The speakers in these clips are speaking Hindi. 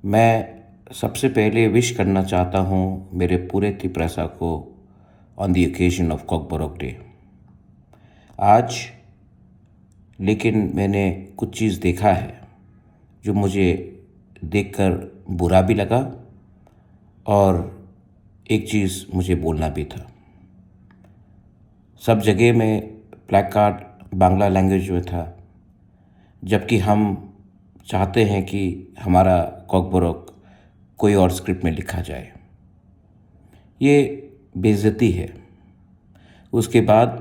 मैं सबसे पहले विश करना चाहता हूँ मेरे पूरे तिप्रासा को on the occasion of Kokborok day. आज लेकिन मैंने कुछ चीज़ देखा है जो मुझे देखकर बुरा भी लगा और एक चीज़ मुझे बोलना भी था। सब जगह में प्लैकार्ड बांग्ला लैंग्वेज में था, जबकि हम चाहते हैं कि हमारा कॉकबोरोक कोई और स्क्रिप्ट में लिखा जाए। ये बेइज्जती है। उसके बाद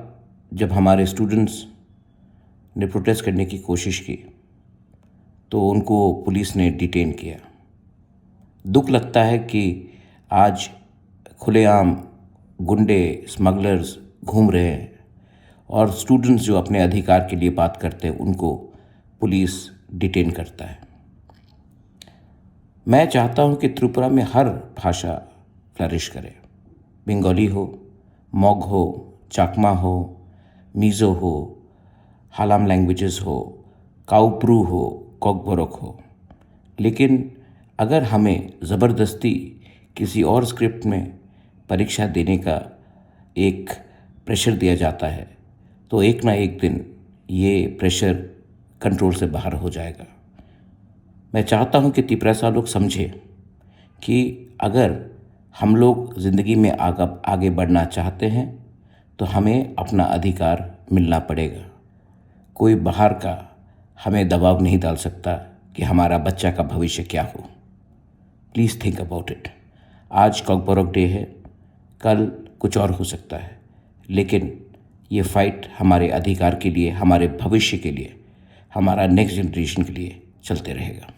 जब हमारे स्टूडेंट्स ने प्रोटेस्ट करने की कोशिश की तो उनको पुलिस ने डिटेन किया। दुख लगता है कि आज खुलेआम गुंडे स्मगलर्स घूम रहे हैं और स्टूडेंट्स जो अपने अधिकार के लिए बात करते हैं उनको पुलिस डिटेन करता है। मैं चाहता हूं कि त्रिपुरा में हर भाषा फ्लरिश करे। बंगाली हो, मोग हो, चाकमा हो, मिज़ो हो, हालाम लैंग्वेजेस हो, काउप्रू हो, कॉकबोरोक हो। लेकिन अगर हमें ज़बरदस्ती किसी और स्क्रिप्ट में परीक्षा देने का एक प्रेशर दिया जाता है तो एक ना एक दिन ये प्रेशर कंट्रोल से बाहर हो जाएगा। मैं चाहता हूं कि तिप्रासा लोग समझें कि अगर हम लोग ज़िंदगी में आगे बढ़ना चाहते हैं तो हमें अपना अधिकार मिलना पड़ेगा। कोई बाहर का हमें दबाव नहीं डाल सकता कि हमारा बच्चा का भविष्य क्या हो। Please think about it. आज कॉकबोरोक डे है, कल कुछ और हो सकता है, लेकिन ये फाइट हमारे अधिकार के लिए, हमारे भविष्य के लिए, हमारा नेक्स्ट जनरेशन के लिए चलते रहेगा।